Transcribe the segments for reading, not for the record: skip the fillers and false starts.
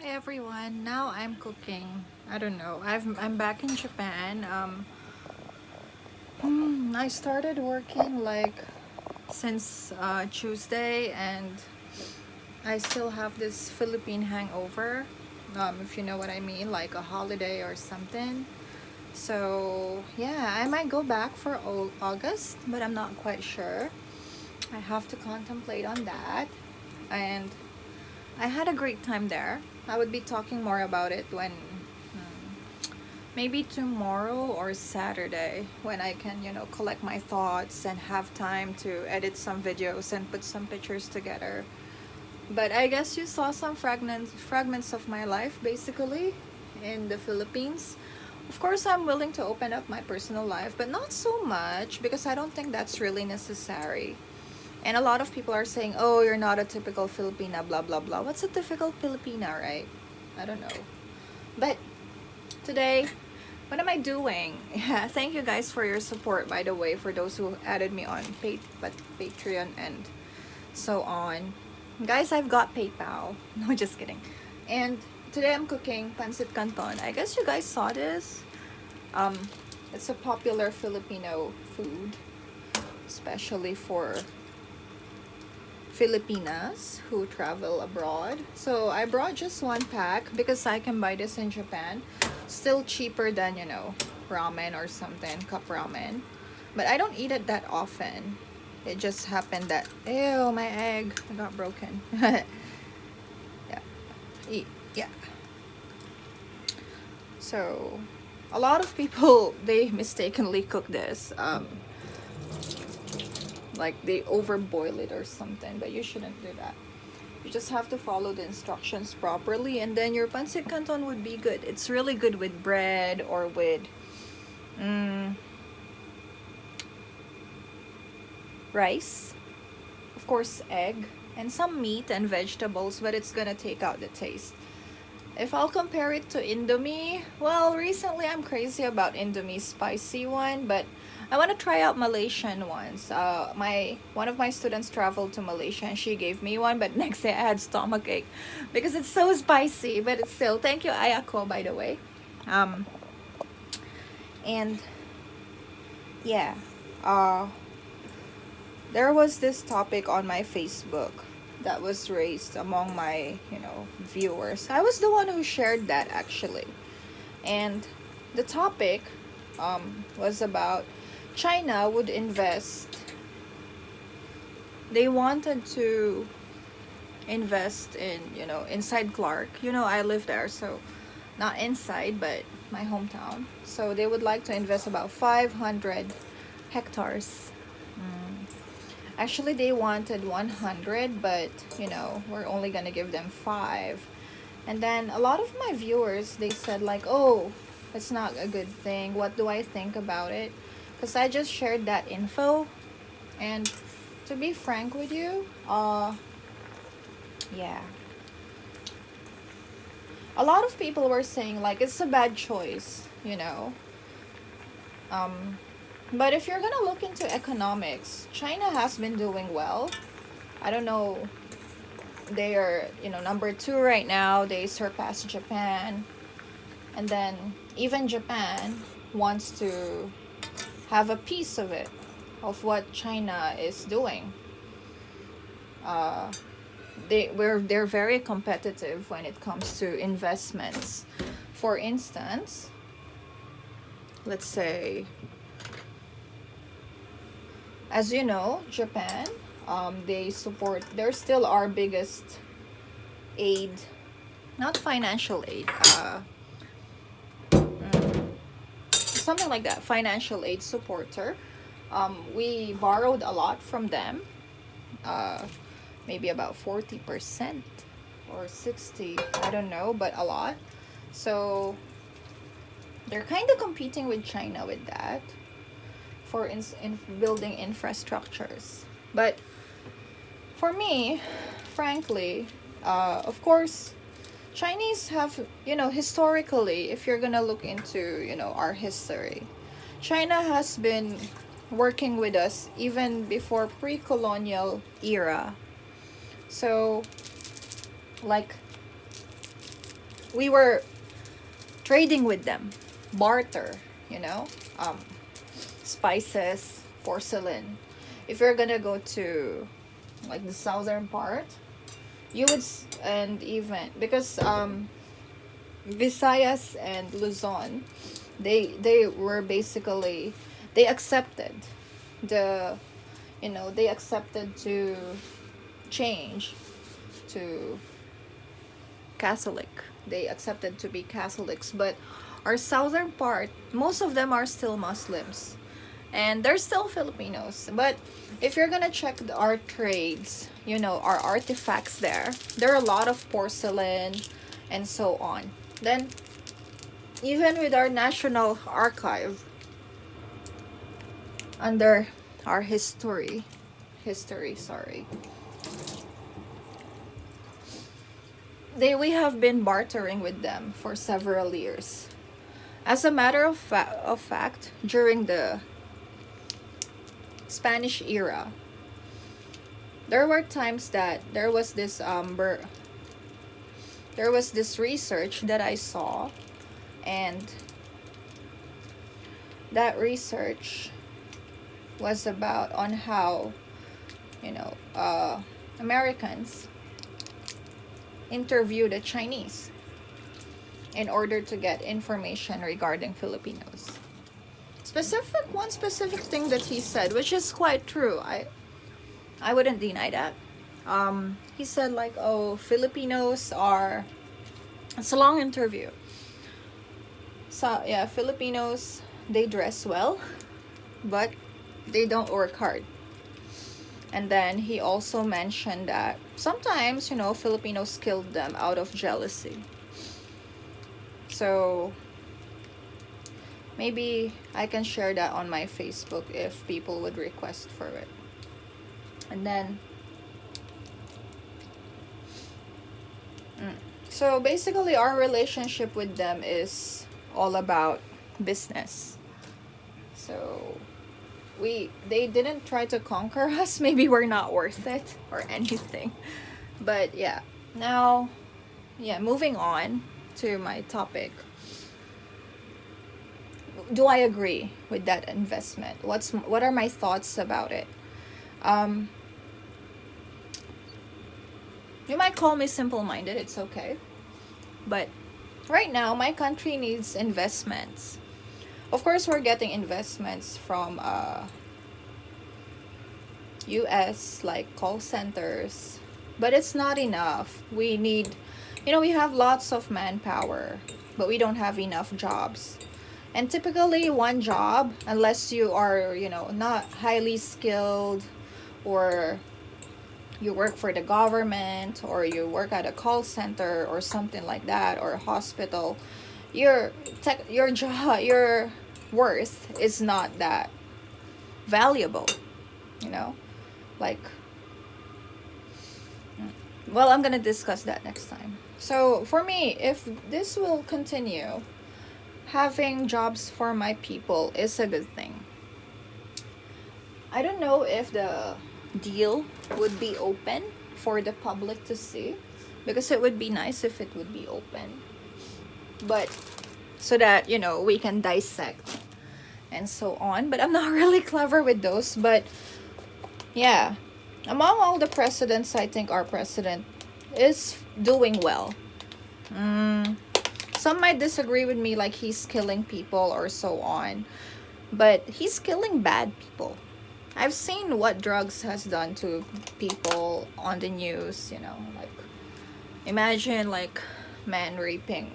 Hi everyone. Now I'm cooking. I don't know. I'm back in Japan. I started working like since Tuesday, and I still have this Philippine hangover. If you know what I mean, like a holiday or something. So yeah, I might go back for August, but I'm not quite sure. I have to contemplate on that. And I had a great time there. I would be talking more about it when maybe tomorrow or Saturday, when I can, collect my thoughts and have time to edit some videos and put some pictures together. But I guess you saw some fragments of my life basically in the Philippines. Of course, I'm willing to open up my personal life, but not so much because I don't think that's really necessary. And a lot of people are saying, oh, you're not a typical Filipina, blah, blah, blah. What's a typical Filipina, right? I don't know. But today, what am I doing? Yeah, thank you guys for your support, by the way, for those who added me on Patreon and so on. Guys, I've got PayPal. No, just kidding. And today I'm cooking pancit canton. I guess you guys saw this. Um, it's a popular Filipino food, especially for Filipinas who travel abroad. So I brought just one pack because I can buy this in Japan. Still cheaper than, ramen or something, cup ramen. But I don't eat it that often. It just happened that, ew, my egg got broken. Yeah. Yeah. So a lot of people, they mistakenly cook this. Like they overboil it or something, but you shouldn't do that. You just have to follow the instructions properly, and then your pancit canton would be good. It's really good with bread or with rice, of course egg, and some meat and vegetables, but it's gonna take out the taste. If I'll compare it to Indomie, well, recently I'm crazy about Indomie's spicy one, but I want to try out Malaysian ones. My one of my students traveled to Malaysia and she gave me one, but next day I had stomach ache because it's so spicy. But it's still, thank you Ayako, by the way. Um, and yeah, uh, there was this topic on my Facebook that was raised among my, viewers. I was the one who shared that actually. And the topic was about China would invest, they wanted to invest in, inside Clark. I live there, so not inside, but my hometown. So they would like to invest about 500 hectares. Actually, they wanted 100, but we're only gonna give them 5. And then a lot of my viewers, they said like, oh, it's not a good thing. What do I think about it? Because I just shared that info. And to be frank with you, yeah. A lot of people were saying like it's a bad choice, But if you're gonna look into economics, China has been doing well. I don't know, they are, number 2 right now. They surpassed Japan. And then even Japan wants to have a piece of it, of what China is doing. They're very competitive when it comes to investments. For instance, let's say, as you know, Japan, they're still our biggest aid, not financial aid, something like that, financial aid supporter. We borrowed a lot from them, maybe about 40% or 60, I don't know, but a lot. So they're kind of competing with China with that for in building infrastructures. But for me, frankly, of course, Chinese have, historically, if you're gonna look into, our history, China has been working with us even before pre-colonial era. So, like, we were trading with them, barter, you know, um, spices, porcelain. If you're gonna go to like the southern part, you would and even because Visayas and Luzon, they were basically, they accepted the, they accepted to change to Catholic. They accepted to be Catholics, but our southern part, most of them are still Muslims, and they're still Filipinos. But if you're gonna check our trades, our artifacts there are a lot of porcelain and so on. Then, even with our National Archive, under our history, sorry, we have been bartering with them for several years. As a matter of fact, during the Spanish era, there were times that there was this research that I saw, and that research was about on how Americans interview the Chinese in order to get information regarding Filipinos. One specific thing that he said, which is quite true, I wouldn't deny that. He said like, oh, Filipinos are, it's a long interview. So yeah, Filipinos, they dress well, but they don't work hard. And then he also mentioned that sometimes, Filipinos killed them out of jealousy. So maybe I can share that on my Facebook if people would request for it. And then so basically our relationship with them is all about business. So they didn't try to conquer us. Maybe we're not worth it or anything. But yeah, now, moving on to my topic. Do I agree with that investment? What are my thoughts about it? You might call me simple-minded, it's okay. But right now, my country needs investments. Of course, we're getting investments from US, like call centers, but it's not enough. We need, we have lots of manpower, but we don't have enough jobs. And typically, one job, unless you are, not highly skilled, or you work for the government, or you work at a call center or something like that, or a hospital, your job, your worth is not that valuable, like, well, I'm gonna discuss that next time. So for me, if this will continue, having jobs for my people is a good thing. I don't know if the deal would be open for the public to see, because it would be nice if it would be open, but so that we can dissect and so on. But I'm not really clever with those. But yeah, among all the presidents, I think our president is doing well. Some might disagree with me, like he's killing people or so on, but he's killing bad people. I've seen what drugs has done to people on the news, like imagine like man raping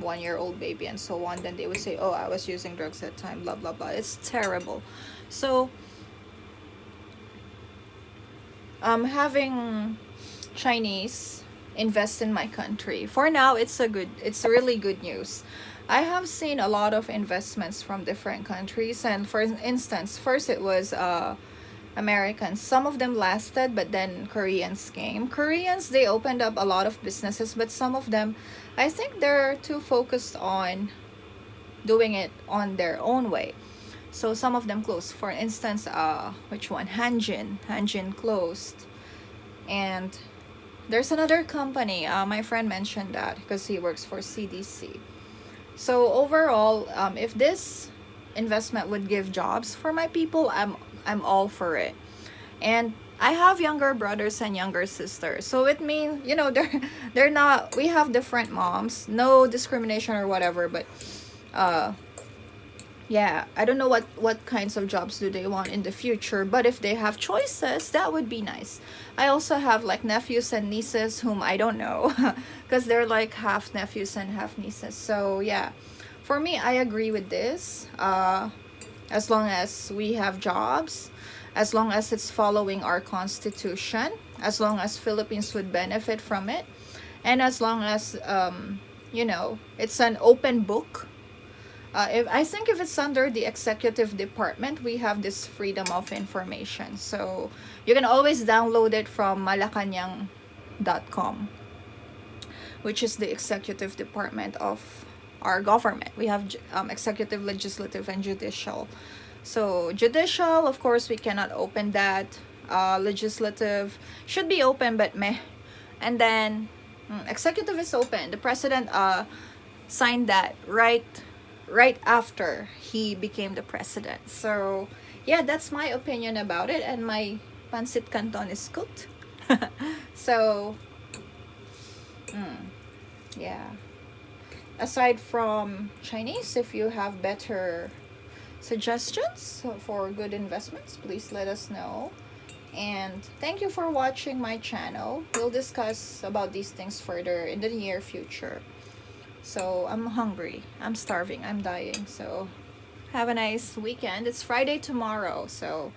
1-year-old baby and so on. Then they would say, oh, I was using drugs at the time, blah blah blah. It's terrible. So having Chinese invest in my country, for now, it's really good news. I have seen a lot of investments from different countries, and for instance, first it was Americans. Some of them lasted, but then Koreans came. Koreans, they opened up a lot of businesses, but some of them, I think they're too focused on doing it on their own way. So some of them closed. For instance, which one? Hanjin closed. And there's another company. My friend mentioned that because he works for CDC. So overall, if this investment would give jobs for my people, I'm all for it. And I have younger brothers and younger sisters, so it means, you know, they're not. We have different moms, no discrimination or whatever, but uh, yeah, I don't know what kinds of jobs do they want in the future, but if they have choices, that would be nice. I also have like nephews and nieces whom I don't know because they're like half nephews and half nieces. So yeah, for me, I agree with this. As long as we have jobs, as long as it's following our constitution, as long as Philippines would benefit from it, and as long as you know, it's an open book. If I think if it's under the executive department, we have this freedom of information. So you can always download it from malacanang.com, which is the executive department of our government. We have executive, legislative, and judicial. So judicial, of course, we cannot open that. Legislative should be open, but meh. And then executive is open. The president signed that right after he became the president. So yeah, that's my opinion about it, and my pancit canton is cooked. So yeah, aside from Chinese, if you have better suggestions for good investments, please let us know. And thank you for watching my channel. We'll discuss about these things further in the near future. So I'm hungry, I'm starving, I'm dying. So have a nice weekend. It's Friday tomorrow, so